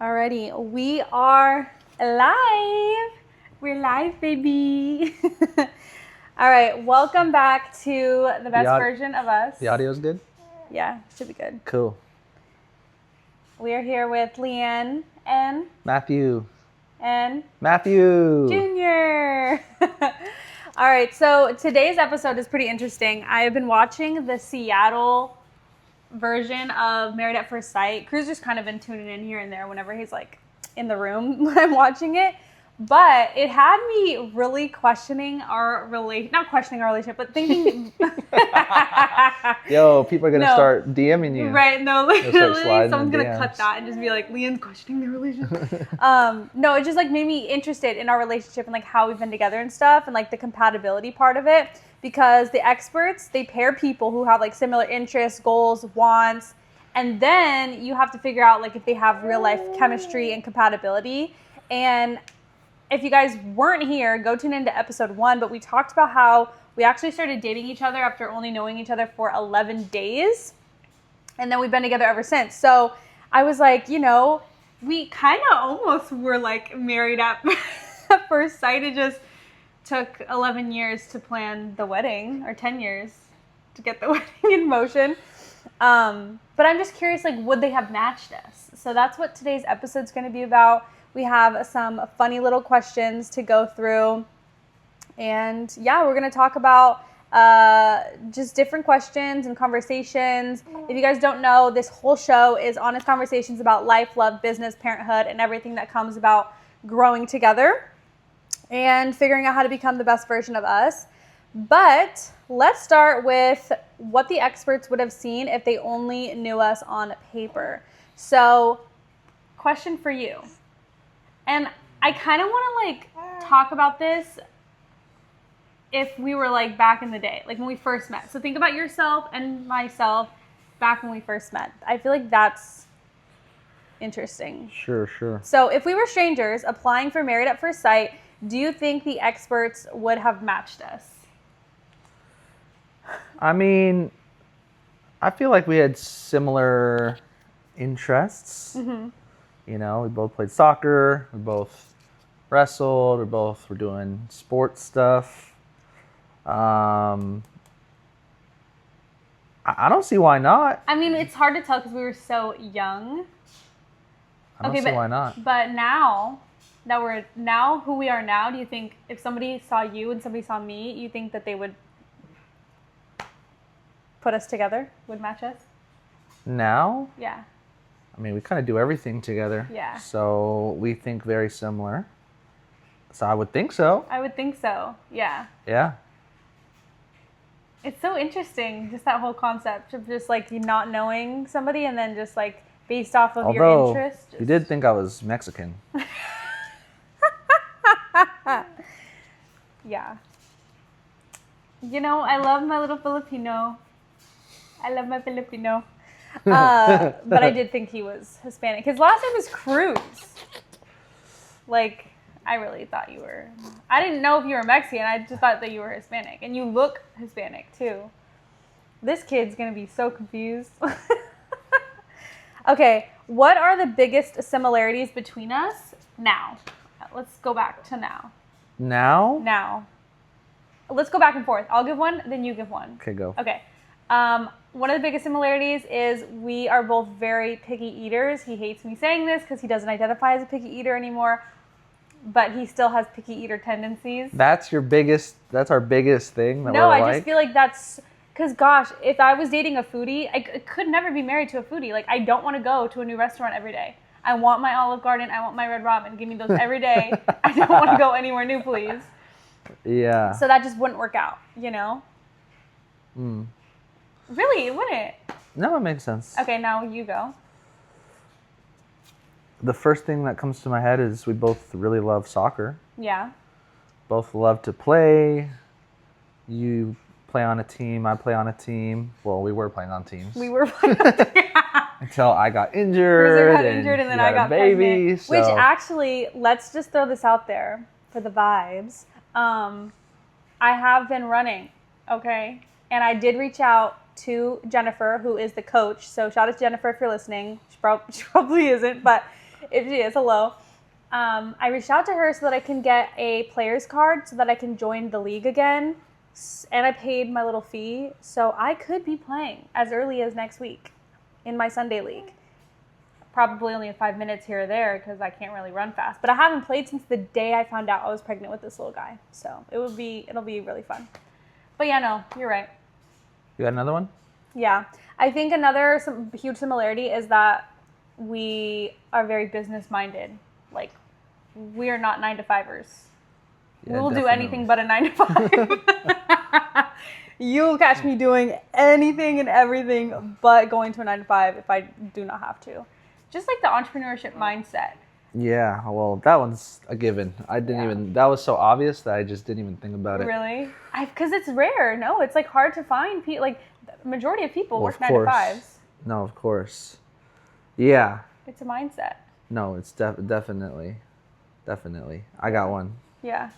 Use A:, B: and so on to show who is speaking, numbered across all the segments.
A: Alrighty, we are live. We're live, baby. All right, welcome back to the best version of us.
B: The audio's good?
A: Yeah, should be good.
B: Cool.
A: We are here with LeAnn and
B: Matthew
A: Junior. All right, so today's episode is pretty interesting. I have been watching the Seattle version of Married at First Sight. Crew's just kind of been tuning in here and there whenever he's like in the room when I'm watching it. But it had me really questioning not questioning our relationship, but thinking.
B: Yo, people are going to start DMing you.
A: Right, no, literally, someone's going to cut that and just be like, LeAnn's questioning their relationship. No, it just like made me interested in our relationship and like how we've been together and stuff and like the compatibility part of it. Because the experts, they pair people who have like similar interests, goals, wants, and then you have to figure out like if they have real life chemistry and compatibility. And if you guys weren't here, go tune into episode 1, but we talked about how we actually started dating each other after only knowing each other for 11 days. And then we've been together ever since. So I was like, we kind of almost were like married at first sight. It just took 11 years to plan the wedding, or 10 years to get the wedding in motion. But I'm just curious, like, would they have matched us? So that's what today's episode's going to be about. We have some funny little questions to go through. And yeah, we're going to talk about just different questions and conversations. If you guys don't know, this whole show is honest conversations about life, love, business, parenthood, and everything that comes about growing together and figuring out how to become the best version of us. But let's start with what the experts would have seen if they only knew us on paper. So, question for you. And I kind of want to like talk about this if we were like back in the day, like when we first met. So think about yourself and myself back when we first met. I feel like that's interesting.
B: Sure.
A: So if we were strangers applying for Married at First Sight, do you think the experts would have matched us?
B: I mean, I feel like we had similar interests. Mm-hmm. We both played soccer. We both wrestled. We both were doing sports stuff. I don't see why not.
A: I mean, it's hard to tell because we were so young.
B: I don't see why not.
A: But now that we're who we are now, do you think if somebody saw you and somebody saw me, you think that they would put us together, would match us?
B: Now?
A: Yeah.
B: I mean, we kind of do everything together.
A: Yeah.
B: So we think very similar. So I would think so.
A: I would think so. Yeah.
B: Yeah.
A: It's so interesting, just that whole concept of just like you not knowing somebody and then just like based off of your interests.
B: You did think I was Mexican.
A: Yeah. I love my little Filipino. I love my Filipino. But I did think he was Hispanic. His last name is Cruz. Like, I really thought you were. I didn't know if you were Mexican. I just thought that you were Hispanic. And you look Hispanic, too. This kid's going to be so confused. Okay, what are the biggest similarities between us now? Let's go back to now.
B: Now?
A: Let's go back and forth. I'll give one, then you give one.
B: Okay, go.
A: Okay. One of the biggest similarities is we are both very picky eaters. He hates me saying this because he doesn't identify as a picky eater anymore, but he still has picky eater tendencies.
B: That's our biggest thing that we're
A: No, I
B: like?
A: just feel like that's... Because, gosh, if I was dating a foodie, I could never be married to a foodie. Like, I don't want to go to a new restaurant every day. I want my Olive Garden. I want my Red Robin. Give me those every day. I don't want to go anywhere new, please.
B: Yeah.
A: So that just wouldn't work out, Really, it wouldn't.
B: No, it makes sense.
A: Okay, now you go.
B: The first thing that comes to my head is we both really love soccer.
A: Yeah.
B: Both love to play. You play on a team. I play on a team. Well, we were playing on teams.
A: We were playing on teams.
B: Until I got injured.
A: And then I got
B: baby.
A: Pregnant.
B: So.
A: Which actually, let's just throw this out there for the vibes. I have been running, okay? And I did reach out to Jennifer, who is the coach. So shout out to Jennifer if you're listening. She probably isn't, but If she is, hello. I reached out to her so that I can get a player's card so that I can join the league again. And I paid my little fee. So I could be playing as early as next week in my Sunday league. Probably only in 5 minutes here or there because I can't really run fast. But I haven't played since the day I found out I was pregnant with this little guy. So it'll be really fun. But yeah, no, you're right.
B: You got another one?
A: Yeah. I think some huge similarity is that we are very business minded. Like, we are not 9-to-5ers.
B: Yeah,
A: we will
B: definitely.
A: do anything but a 9-to-5. You'll catch me doing anything and everything but going to a 9-to-5 if I do not have to. Just like the entrepreneurship mindset.
B: Yeah, well, that one's a given. I didn't even, that was so obvious that I just didn't even think about it.
A: Really? Because it's rare. No, it's like hard to find people. Like, the majority of people work 9-to-5s.
B: No, of course. Yeah.
A: It's a mindset.
B: No, it's definitely. I got one.
A: Yeah.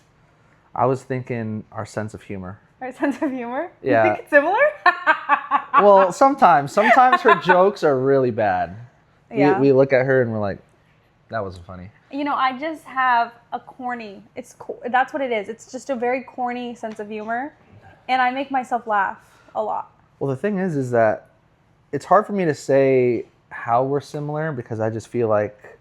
B: I was thinking our sense of humor.
A: Our sense of humor?
B: Yeah.
A: You think it's similar?
B: Well, sometimes her jokes are really bad.
A: Yeah.
B: We look at her and we're like, that wasn't funny.
A: You know, I just have a corny. That's what it is. It's just a very corny sense of humor, and I make myself laugh a lot.
B: Well, the thing is that it's hard for me to say how we're similar because I just feel like,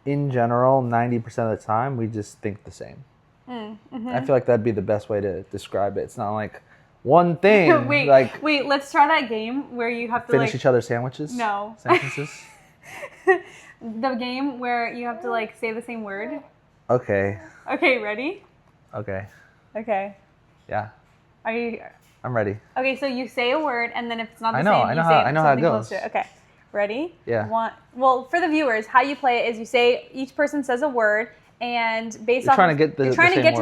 B: in general, 90% of the time we just think the same. Mm-hmm. I feel like that'd be the best way to describe it. It's not like one thing.
A: Wait, let's try that game where you have to
B: finish each other's sandwiches.
A: No.
B: Sentences.
A: The game where you have to say the same word.
B: Okay.
A: Okay, ready?
B: Okay.
A: Okay.
B: Yeah.
A: Are you?
B: I'm ready.
A: Okay, so you say a word, and then if it's not the same,
B: I know how it goes.
A: Close to it. Okay. Ready?
B: Yeah.
A: Well, for the viewers, how you play it is each person says a word, and
B: you're trying to get to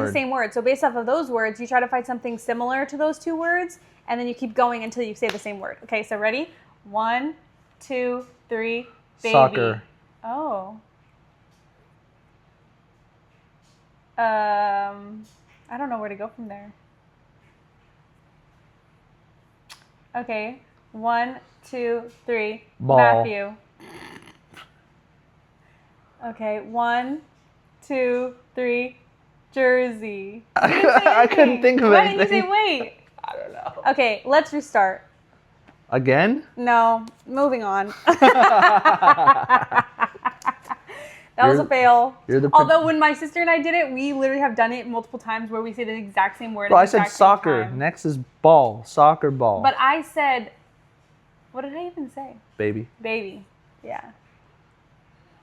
A: the same word. So based off of those words, you try to find something similar to those two words, and then you keep going until you say the same word. Okay, so ready? 1, 2, 3, baby.
B: Soccer.
A: Oh. I don't know where to go from there. Okay. 1, 2, 3.
B: Ball.
A: Matthew. Okay. 1, 2, 3. Jersey.
B: I couldn't think of anything.
A: Why didn't you say wait?
B: I don't know.
A: Okay, let's restart.
B: Again?
A: No. Moving on. That was a fail. Although when my sister and I did it, we literally have done it multiple times where we say the exact same word.
B: Well, I said soccer. Next is ball. Soccer ball.
A: But I said, what did I even say?
B: Baby.
A: Baby. Yeah.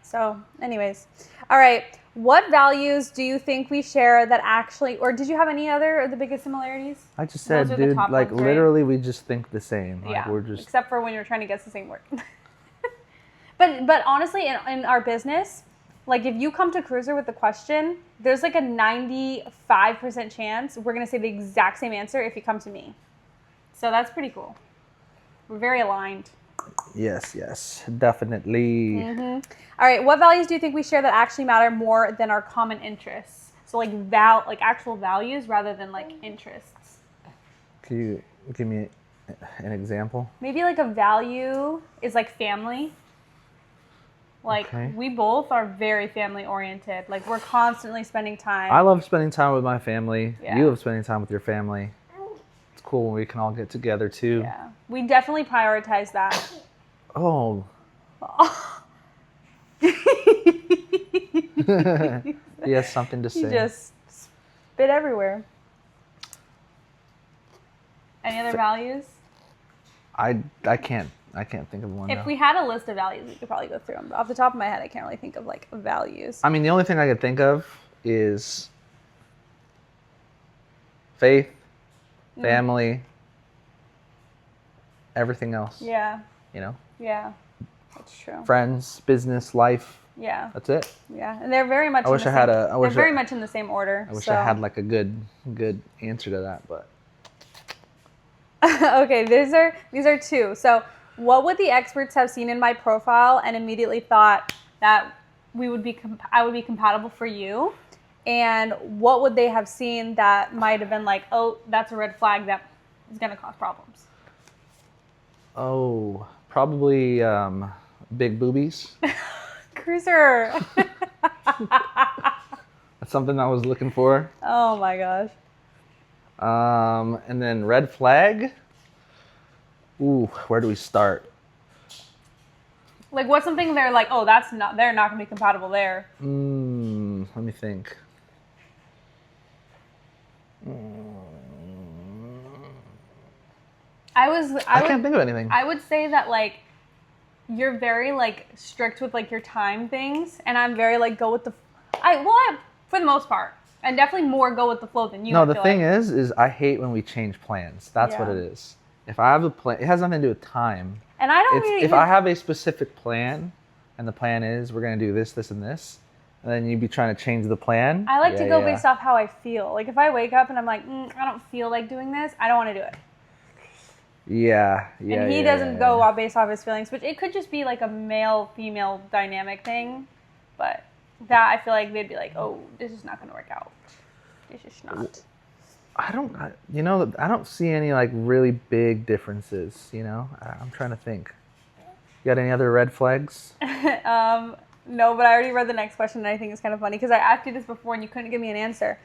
A: So, anyways. All right. What values do you think we share that actually, or did you have any other of the biggest similarities?
B: I just said, dude, like ones, literally we just think the same. Like,
A: yeah.
B: We're just...
A: Except for when you're trying to guess the same word. But honestly, in our business, like if you come to Cruiser with a question, there's like a 95% chance we're going to say the exact same answer if you come to me. So that's pretty cool. We're very aligned.
B: Yes, definitely.
A: Mm-hmm. All right, what values do you think we share that actually matter more than our common interests? So like actual values rather than like interests.
B: Can you give me an example?
A: Maybe like a value is like family. Like we both are very family oriented. Like we're constantly spending time.
B: I love spending time with my family.
A: Yeah.
B: You love spending time with your family. It's cool when we can all get together too.
A: Yeah. We definitely prioritize that.
B: Oh. He has something to say.
A: You just spit everywhere. Any other values?
B: I can't think of one.
A: If we had a list of values, we could probably go through them. But off the top of my head, I can't really think of like values.
B: I mean, the only thing I could think of is faith, family, everything else.
A: Yeah.
B: You know?
A: Yeah. That's true.
B: Friends, business, life.
A: Yeah.
B: That's it.
A: Yeah. And they're very much they're very much in the same order.
B: I wish I had like a good answer to that, but
A: okay, these are two. So what would the experts have seen in my profile and immediately thought that I would be compatible for you? And what would they have seen that might have been like, oh, that's a red flag that is going to cause problems?
B: Oh, probably big boobies.
A: cruiser.
B: That's something I was looking for.
A: Oh my gosh.
B: And then red flag. Ooh, where do we start?
A: Like, what's something they're like, oh, they're not gonna be compatible there.
B: Let me think. I can't think of anything.
A: I would say that, like, you're very, like, strict with, like, your time things, and I'm very, like, go with the... for the most part. And definitely more go with the flow than you.
B: No, the thing is I hate when we change plans. That's what it is. If I have a plan, it has nothing to do with time.
A: And I don't
B: If I have a specific plan, and the plan is we're going to do this, this, and this, and then you'd be trying to change the plan.
A: I like to go based off how I feel. Like, if I wake up and I'm like, I don't feel like doing this, I don't want to do it.
B: Yeah.
A: And he doesn't go based off his feelings, which it could just be like a male-female dynamic thing. But that, I feel like they'd be like, oh, this is not going to work out. This is not.
B: I don't see any like really big differences, I'm trying to think. You got any other red flags?
A: No, but I already read the next question, and I think it's kind of funny because I asked you this before and you couldn't give me an answer.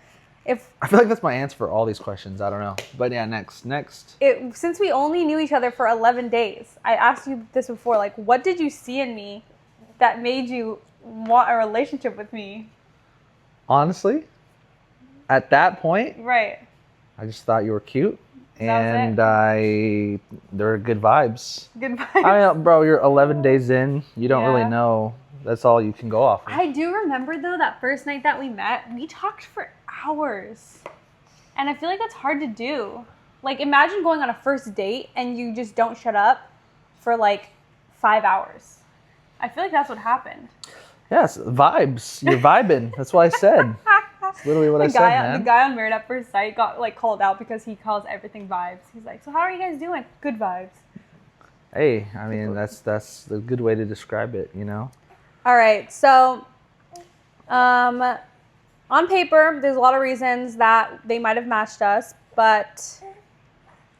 B: I feel like that's my answer for all these questions. I don't know. But yeah, next.
A: Since we only knew each other for 11 days, I asked you this before, like, what did you see in me that made you want a relationship with me?
B: Honestly, at that point,
A: right,
B: I just thought you were cute, and there were good vibes.
A: Good vibes.
B: I mean, bro, you're 11 days in. You don't really know. That's all you can go off of.
A: I do remember, though, that first night that we met, we talked for hours. And I feel like that's hard to do. Like, imagine going on a first date and you just don't shut up for, like, 5 hours. I feel like that's what happened.
B: Yes, vibes. You're vibing. That's what I said. That's literally what I said, man.
A: The guy on Married at First Sight got, like, called out because he calls everything vibes. He's like, so how are you guys doing? Good vibes.
B: Hey, I mean, that's a good way to describe it,
A: All right, so on paper, there's a lot of reasons that they might have matched us, but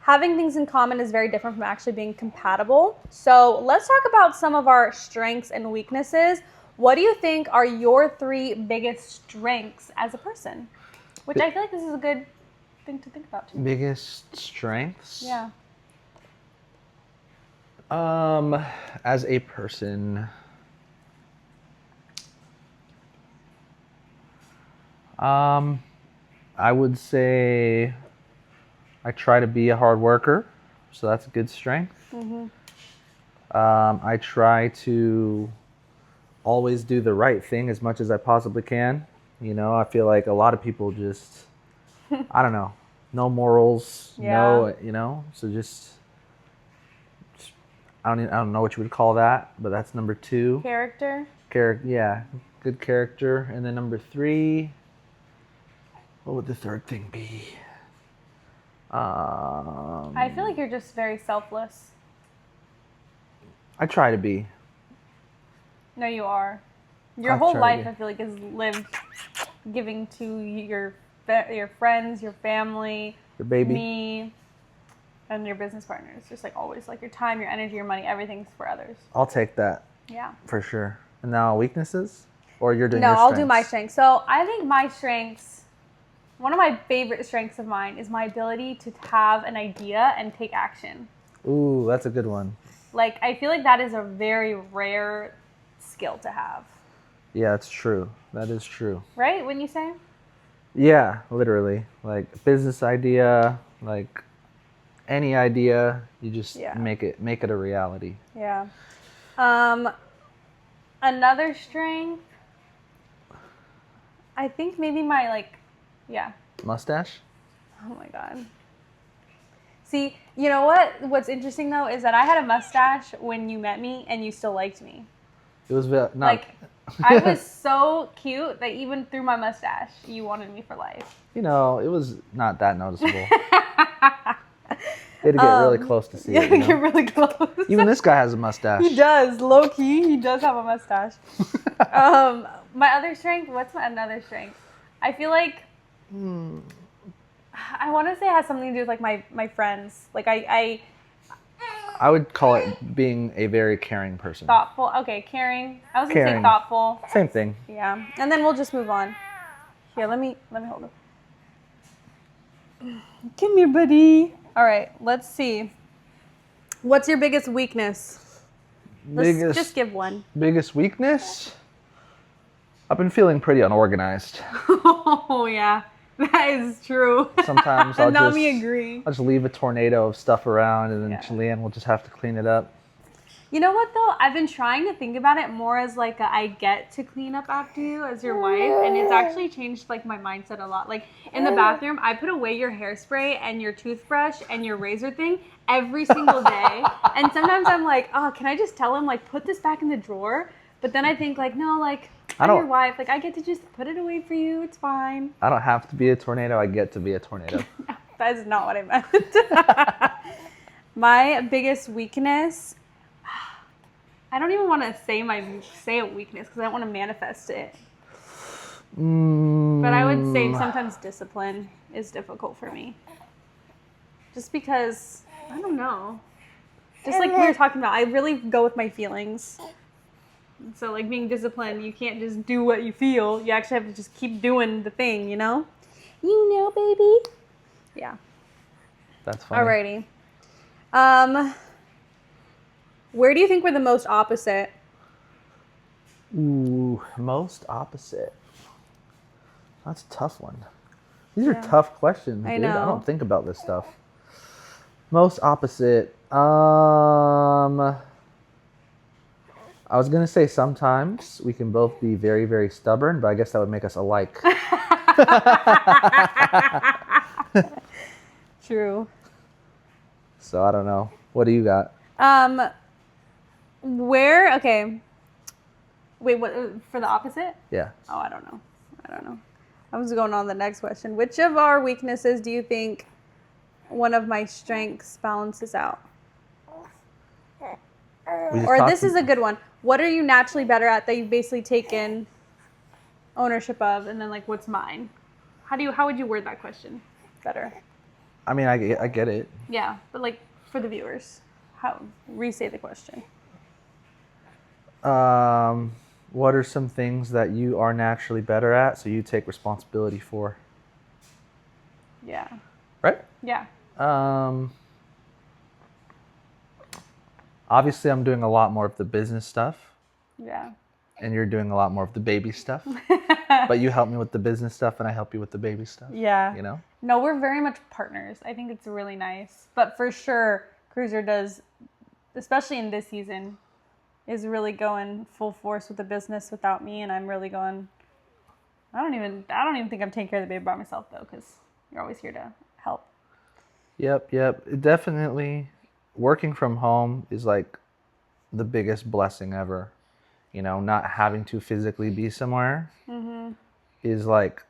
A: having things in common is very different from actually being compatible. So let's talk about some of our strengths and weaknesses. What do you think are your 3 biggest strengths as a person? Which I feel like this is a good thing to think about too.
B: Biggest strengths?
A: Yeah.
B: As a person... I would say I try to be a hard worker, so that's a good strength. Mm-hmm. I try to always do the right thing as much as I possibly can. I feel like a lot of people just, I don't know, no morals, so just I don't know what you would call that, but that's number 2.
A: Character?
B: Yeah, good character. And then number 3, what would the third thing be?
A: I feel like you're just very selfless.
B: I try to be.
A: No, you are. Your whole life, I feel like, is lived giving to your friends, your family,
B: your baby,
A: me, and your business partners. Just like always, like your time, your energy, your money, everything's for others.
B: I'll take that.
A: Yeah.
B: For sure. And now weaknesses? Or you're doing your strengths?
A: No, I'll do my strengths. So I think my strengths, one of my favorite strengths of mine is my ability to have an idea and take action.
B: Ooh, that's a good one.
A: Like, I feel like that is a very rare skill to have.
B: Yeah, it's true. That is true.
A: Right? Wouldn't you say?
B: Yeah, literally. Like, business idea, like any idea, you just make it a reality.
A: Yeah. Another strength, I think maybe my,
B: mustache?
A: Oh my God. See, you know what? What's interesting, though, is that I had a mustache when you met me and you still liked me.
B: It was not...
A: Like, I was so cute that even through my mustache, you wanted me for life.
B: It was not that noticeable. You had to get really close to see it.
A: Get really close.
B: Even this guy has a mustache.
A: He does. Low key, he does have a mustache. My other strength, what's my another strength? I feel like... I want to say it has something to do with, like, my friends. Like,
B: I would call it being a very caring person.
A: Thoughtful. Okay, caring. I was gonna say
B: Caring.
A: thoughtful.
B: Same thing.
A: Yeah, and then we'll just move on. Here, let me hold it. Come here, buddy. All right, let's see. What's your biggest weakness? Let's just give one.
B: Biggest weakness? I've been feeling pretty unorganized.
A: Oh yeah, that is true.
B: Sometimes I'll
A: agree.
B: I'll just leave a tornado of stuff around, and then LeAnn will just have to clean it up.
A: You know what though? I've been trying to think about it more as like I get to clean up after you as your wife, and it's actually changed like my mindset a lot. Like in the bathroom, I put away your hairspray and your toothbrush and your razor thing every single day. And sometimes I'm like, oh, can I just tell him like put this back in the drawer? But then I think like, no, like I'm your wife. Like I get to just put it away for you. It's fine.
B: I don't have to be a tornado. I get to be a tornado.
A: That is not what I meant. My biggest weakness. I don't even want to say a weakness because I don't want to manifest it. But I would say sometimes discipline is difficult for me. Just because, I don't know. Just like we were talking about, I really go with my feelings. So like being disciplined, you can't just do what you feel. You actually have to just keep doing the thing, you know? You know, baby. Yeah.
B: That's funny.
A: Alrighty. Where do you think we're the most opposite?
B: Ooh, most opposite. That's a tough one. These are tough questions, dude. I don't think about this stuff. Most opposite. I was going to say sometimes we can both be very, very stubborn, but I guess that would make us alike.
A: True.
B: So I don't know. What do you got?
A: Okay. Wait, what, for the opposite?
B: Yeah.
A: Oh, I don't know. I was going on the next question. Which of our weaknesses do you think one of my strengths balances out? Or this is a good one. What are you naturally better at that you've basically taken ownership of, and then like what's mine? How would you word that question better?
B: I mean, I get it.
A: Yeah, but like for the viewers, re-say the question.
B: What are some things that you are naturally better at, so you take responsibility for?
A: Yeah.
B: Right?
A: Yeah.
B: Obviously, I'm doing a lot more of the business stuff.
A: Yeah.
B: And you're doing a lot more of the baby stuff. But you help me with the business stuff, and I help you with the baby stuff.
A: Yeah.
B: You know?
A: No, we're very much partners. I think it's really nice. But for sure, Cruiser does, especially in this season, is really going full force with the business without me, and I'm really going. I don't even think I'm taking care of the baby by myself though, because you're always here to help.
B: Yep. It definitely, working from home is like the biggest blessing ever. You know, not having to physically be somewhere is like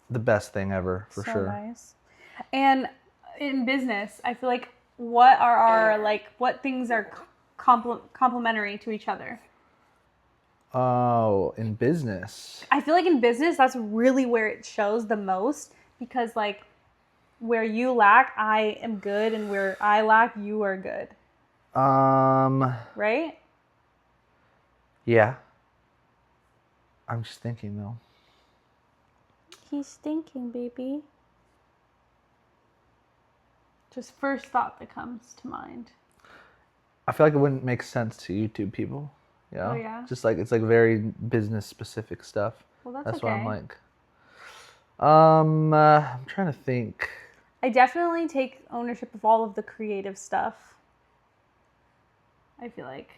B: the best thing ever, for sure.
A: Nice. And in business, I feel like what things are complementary to each other?
B: Oh, in business.
A: I feel like in business, that's really where it shows the most, because like where you lack, I am good, and where I lack, you are good. Right?
B: Yeah. I'm just thinking though.
A: He's thinking, baby. Just first thought that comes to mind.
B: I feel like it wouldn't make sense to YouTube people. You know?
A: Oh, yeah?
B: Just like, it's like very business specific stuff.
A: Well,
B: that's
A: okay.
B: what I'm like. I'm trying to think.
A: I definitely take ownership of all of the creative stuff. I feel like.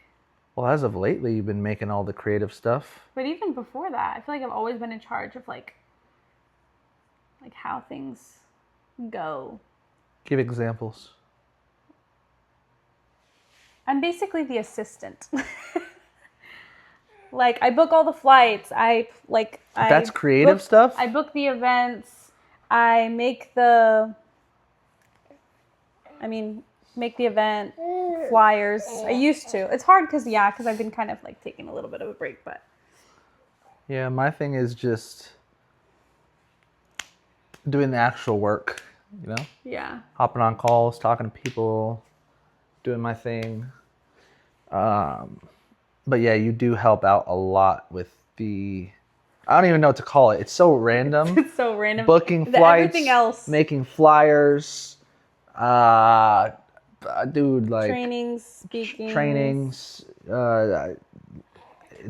B: Well, as of lately, you've been making all the creative stuff.
A: But even before that, I feel like I've always been in charge of like how things go.
B: Give examples.
A: I'm basically the assistant. Like I book all the flights. That's
B: creative stuff?
A: I book the events. I make the event flyers. I used to. It's hard because I've been kind of like taking a little bit of a break, but.
B: Yeah, my thing is just doing the actual work, you know?
A: Yeah.
B: Hopping on calls, talking to people, doing my thing. But yeah, you do help out a lot with the. I don't even know what to call it. It's so random.
A: It's so random.
B: Booking flights,
A: everything else,
B: making flyers, dude, like
A: trainings, speaking,
B: trainings.
A: I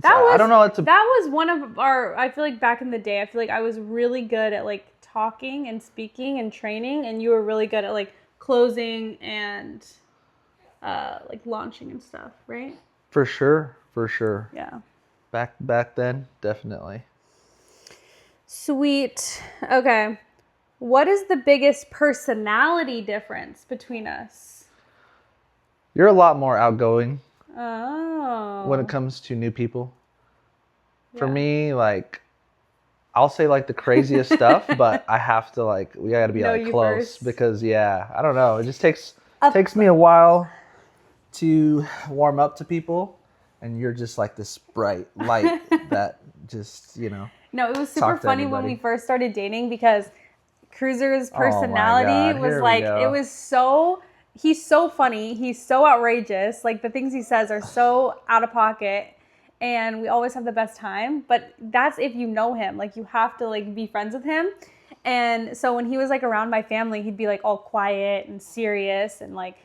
B: don't know.
A: That was one of our. I feel like back in the day, I feel like I was really good at like talking and speaking and training, and you were really good at like closing and like launching and stuff, right?
B: For sure.
A: Yeah.
B: Back then, definitely.
A: Sweet. Okay. What is the biggest personality difference between us?
B: You're a lot more outgoing when it
A: Oh.
B: comes to new people. For
A: Yeah.
B: me, like, I'll say like the craziest stuff, but I have to like we gotta be
A: Know
B: like
A: you
B: close
A: first.
B: because I don't know. It just takes me a while to warm up to people, and you're just like this bright light that just
A: No, it was super funny when we first started dating because Cruiser's
B: Oh my
A: personality
B: God,
A: was
B: here we
A: like,
B: go.
A: it was so, he's so funny. He's so outrageous. Like the things he says are so out of pocket and we always have the best time. But that's if you know him, like you have to like be friends with him. And so when he was like around my family, he'd be like all quiet and serious and like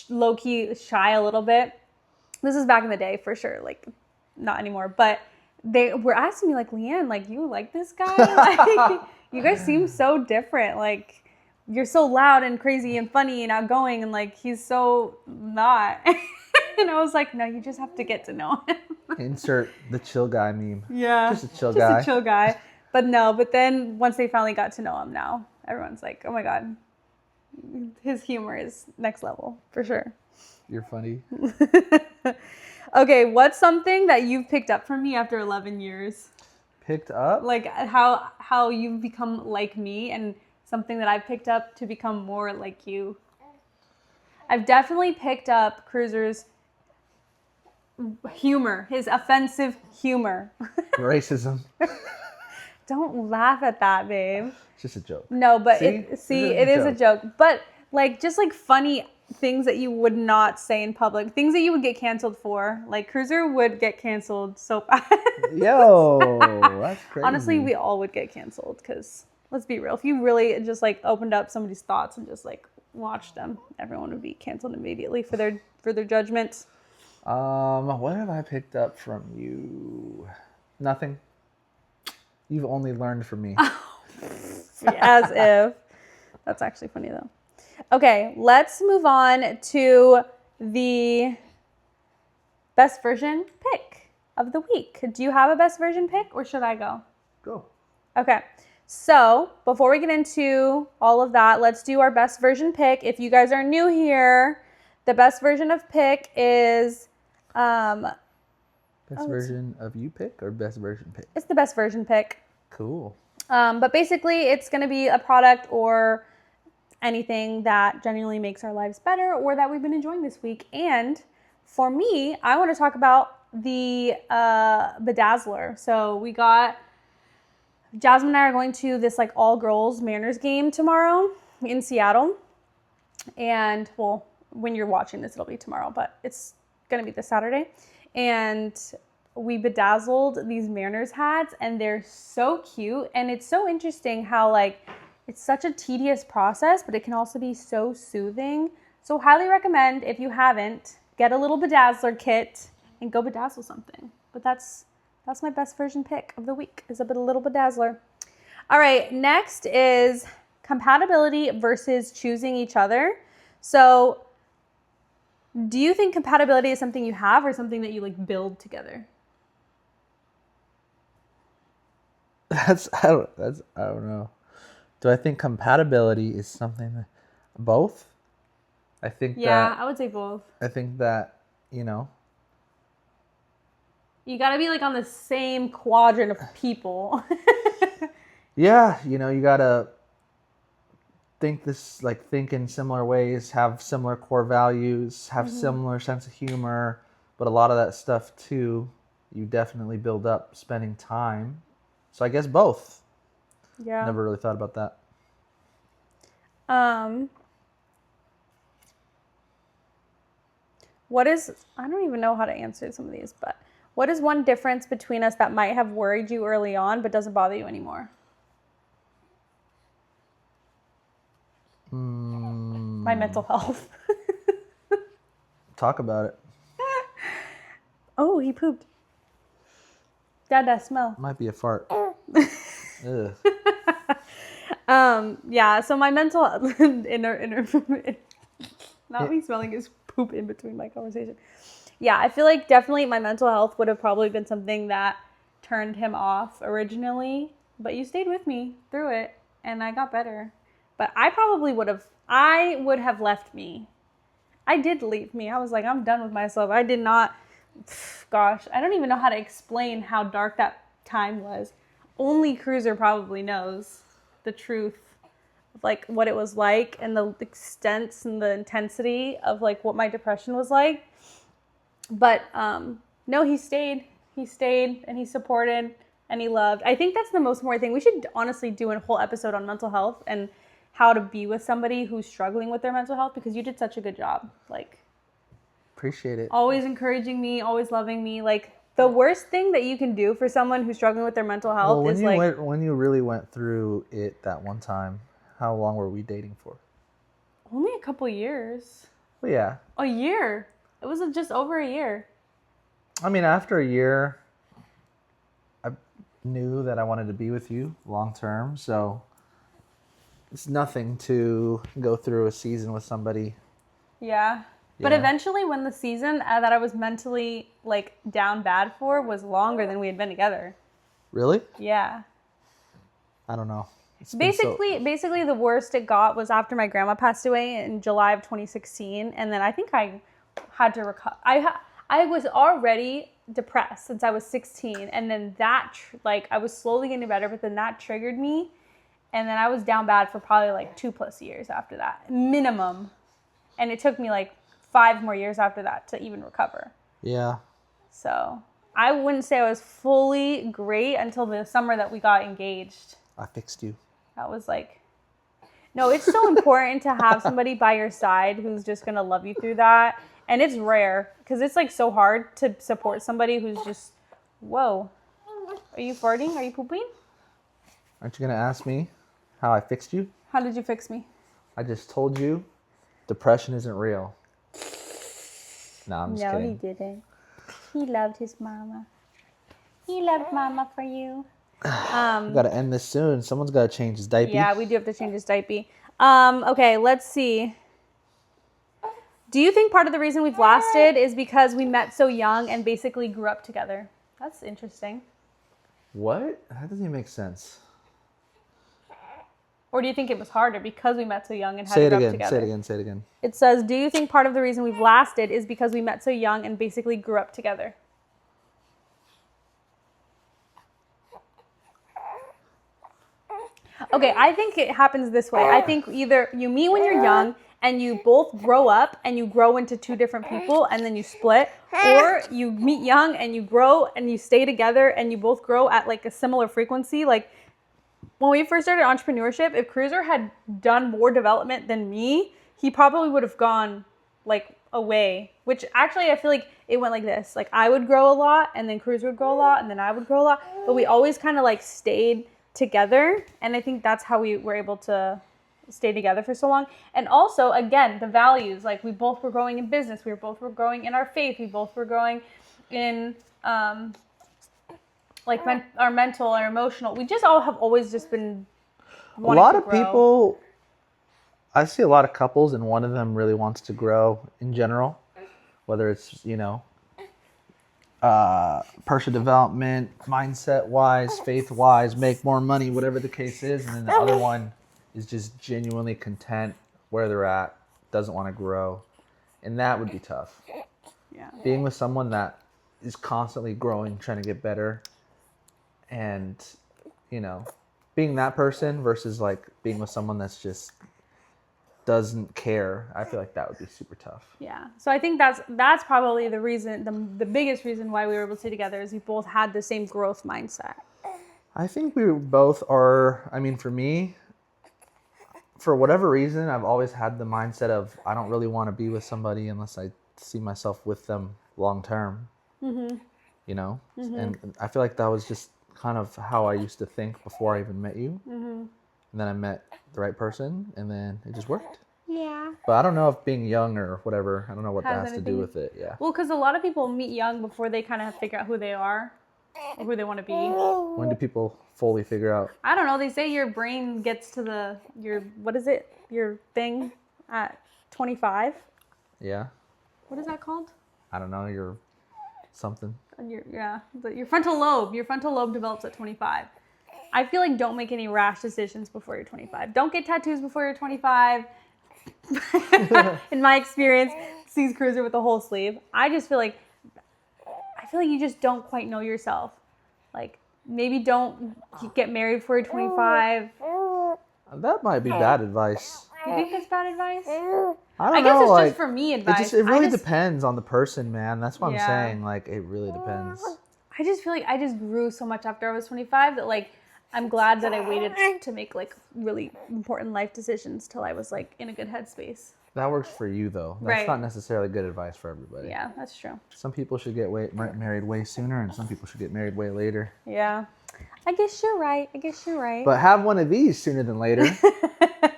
A: low key shy a little bit. This is back in the day for sure. Like not anymore, but they were asking me like, LeAnn, like you like this guy? Like you guys seem so different. Like you're so loud and crazy and funny and outgoing and like he's so not. And I was like, no, you just have to get to know him.
B: Insert the chill guy meme.
A: Yeah.
B: Just a chill guy.
A: Just a chill guy. But then once they finally got to know him now, everyone's like, oh my God, his humor is next level for sure.
B: You're funny.
A: Okay, what's something that you've picked up from me after 11 years?
B: Picked up?
A: Like how you've become like me and something that I've picked up to become more like you. I've definitely picked up Cruiser's humor, his offensive humor.
B: Racism.
A: Don't laugh at that, babe.
B: It's just a joke.
A: No, but
B: See?
A: it is a joke. But like just like funny things that you would not say in public, things that you would get canceled for. Like Cruiser would get canceled so fast.
B: Yo, that's crazy.
A: Honestly, we all would get canceled because let's be real. If you really just like opened up somebody's thoughts and just like watched them, everyone would be canceled immediately for their judgments.
B: What have I picked up from you? Nothing. You've only learned from me.
A: As if. That's actually funny though. Okay, let's move on to the best version pick of the week. Do you have a best version pick or should I go?
B: Go.
A: Okay, so before we get into all of that, let's do our best version pick. If you guys are new here, the best version of pick is...
B: best version of you pick or best version pick?
A: It's the best version pick.
B: Cool.
A: But basically, it's going to be a product or anything that genuinely makes our lives better or that we've been enjoying this week. And for me, I want to talk about the Bedazzler. So we got, Jasmine and I are going to this like all girls Mariners game tomorrow in Seattle. And well, when you're watching this, it'll be tomorrow, but it's going to be this Saturday. And we bedazzled these Mariners hats and they're so cute. And it's so interesting how like, it's such a tedious process, but it can also be so soothing. So highly recommend, if you haven't, get a little bedazzler kit and go bedazzle something. But that's my best version pick of the week, is a little bedazzler. All right, next is compatibility versus choosing each other. So do you think compatibility is something you have or something that you like build together?
B: I don't know. Do I think compatibility is something that both? I think
A: I would say both.
B: I think that,
A: you gotta be like on the same quadrant of people.
B: yeah, you gotta think in similar ways, have similar core values, have similar sense of humor, but a lot of that stuff too, you definitely build up spending time. So I guess both.
A: Yeah.
B: Never really thought about that.
A: I don't even know how to answer some of these, but what is one difference between us that might have worried you early on but doesn't bother you anymore? My mental health.
B: Talk about it.
A: Oh, he pooped. Dada, smell.
B: Might be a fart. Ugh.
A: Yeah, so my mental not me smelling his poop in between my conversation. Yeah, I feel like definitely my mental health would have probably been something that turned him off originally, but you stayed with me through it and I got better. But I would have left me. I did leave me. I was like, I'm done with myself. I did not, gosh, I don't even know how to explain how dark that time was. Only Cruiser probably knows the truth of like what it was like and the extent and the intensity of like what my depression was like. But no, he stayed and he supported and he loved. I think that's the most important thing. We should honestly do a whole episode on mental health and how to be with somebody who's struggling with their mental health, because you did such a good job. Like,
B: appreciate it.
A: Always encouraging me, always loving me. Like, the worst thing that you can do for someone who's struggling with their mental health is like...
B: When you really went through it that one time, how long were we dating for?
A: Only a couple years.
B: Well, yeah.
A: A year. It was just over a year.
B: I mean, after a year, I knew that I wanted to be with you long term, so it's nothing to go through a season with somebody.
A: Yeah. But eventually when the season that I was mentally like down bad for was longer than we had been together.
B: Really?
A: Yeah.
B: I don't know.
A: Basically the worst it got was after my grandma passed away in July of 2016. And then I think I had to recover. I was already depressed since I was 16. And then that, I was slowly getting better, but then that triggered me. And then I was down bad for probably like 2+ years after that, minimum. And it took me like 5 more years after that to even recover.
B: Yeah.
A: So I wouldn't say I was fully great until the summer that we got engaged.
B: I fixed you.
A: That was like, no, it's so important to have somebody by your side who's just going to love you through that. And it's rare because it's like so hard to support somebody who's just, whoa, are you farting? Are you pooping?
B: Aren't you going to ask me how I fixed you?
A: How did you fix me?
B: I just told you depression isn't real. No, I'm just kidding.
A: No, he didn't. He loved his mama. He loved mama for you.
B: We got to end this soon. Someone's got to change his diaper.
A: Yeah, we do have to change his diaper. Okay, let's see. Do you think part of the reason we've lasted is because we met so young and basically grew up together? That's interesting.
B: What? That doesn't even make sense.
A: Or do you think it was harder because we met so young and had to grow up together?
B: Say it again.
A: It says, do you think part of the reason we've lasted is because we met so young and basically grew up together? Okay, I think it happens this way. I think either you meet when you're young and you both grow up and you grow into two different people and then you split, or you meet young and you grow and you stay together and you both grow at like a similar frequency. Like, when we first started entrepreneurship, if Cruiser had done more development than me, he probably would have gone like away, which actually I feel like it went like this. Like, I would grow a lot and then Cruiser would grow a lot and then I would grow a lot, but we always kind of like stayed together. And I think that's how we were able to stay together for so long. And also, again, the values, like we both were growing in business. We both were growing in our faith. We both were growing in, our mental, our emotional. We just all have always just been wanting to grow.
B: A lot of people, I see a lot of couples and one of them really wants to grow in general, whether it's, personal development, mindset wise, faith wise, make more money, whatever the case is. And then the other one is just genuinely content where they're at, doesn't want to grow. And that would be tough.
A: Yeah. Being
B: with someone that is constantly growing, trying to get better. And, being that person versus like being with someone that's just doesn't care. I feel like that would be super tough.
A: Yeah. So I think that's probably the reason, the biggest reason why we were able to stay together is we both had the same growth mindset.
B: I think we both are, for me, for whatever reason, I've always had the mindset of I don't really want to be with somebody unless I see myself with them long term.
A: Mm-hmm.
B: You know, and I feel like that was just kind of how I used to think before I even met you. And then I met the right person, and then it just worked.
A: Yeah.
B: But I don't know if being young or whatever, I don't know what that has to
A: anything
B: do with it. Yeah.
A: Well, because a lot of people meet young before they kind of figure out who they are or who they want to be.
B: When do people fully figure out?
A: I don't know. They say your brain gets to your thing at 25.
B: Yeah.
A: What is that called?
B: I don't know. You're something.
A: Your frontal lobe. Your frontal lobe develops at 25. I feel like don't make any rash decisions before you're 25. Don't get tattoos before you're 25. In my experience, sees Cruiser with a whole sleeve. I feel like you just don't quite know yourself. Like, maybe don't get married before you're 25.
B: That might be bad advice.
A: You think that's bad advice?
B: I
A: guess it's just for me advice.
B: It really depends on the person, man. That's what I'm saying. Like, it really depends.
A: I just feel like I just grew so much after I was 25 that, like, I'm glad that I waited to make, like, really important life decisions till I was, like, in a good headspace.
B: That works for you, though. That's not necessarily good advice for everybody.
A: Yeah, that's true.
B: Some people should get married way sooner, and some people should get married way later.
A: Yeah. I guess you're right.
B: But have one of these sooner than later.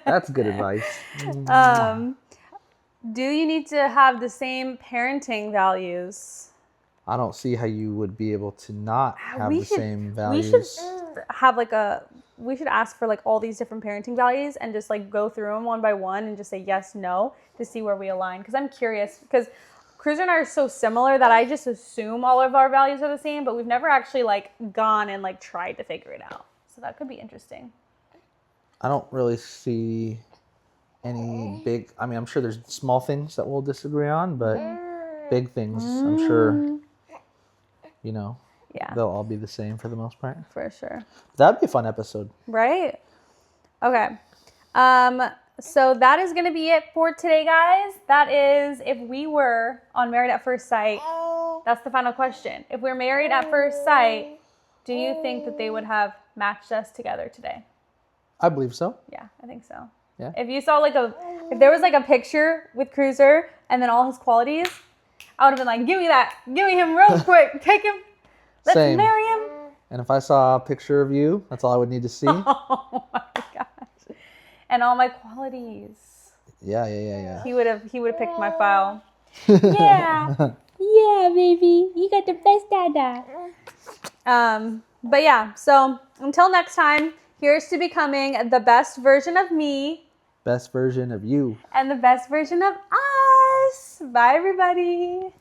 B: That's good advice.
A: Do you need to have the same parenting values?
B: I don't see how you would be able to not have the same values.
A: We should ask for, like, all these different parenting values and just, like, go through them one by one and just say yes, no, to see where we align. Because I'm curious, because Cruiser and I are so similar that I just assume all of our values are the same, but we've never actually, like, gone and, like, tried to figure it out. So that could be interesting.
B: I don't really see any big, I mean, I'm sure there's small things that we'll disagree on, but big things, I'm sure, you know, they'll all be the same for the most part.
A: For sure.
B: That'd be a fun episode.
A: Right? Okay. So that is going to be it for today, guys. That is, if we were on Married at First Sight, that's the final question. If we're married at first sight, do you think that they would have matched us together today?
B: I believe so.
A: Yeah, I think so.
B: Yeah.
A: If you saw if there was like a picture with Cruiser and then all his qualities, I would have been like, give me him real quick. Take him. Let's marry him.
B: And if I saw a picture of you, that's all I would need to see.
A: Oh my gosh. And all my qualities.
B: Yeah.
A: He would have picked my file. Yeah. Yeah, baby. You got the best dada. But yeah, so until next time, here's to becoming the best version of me.
B: Best version of you.
A: And the best version of us. Bye, everybody.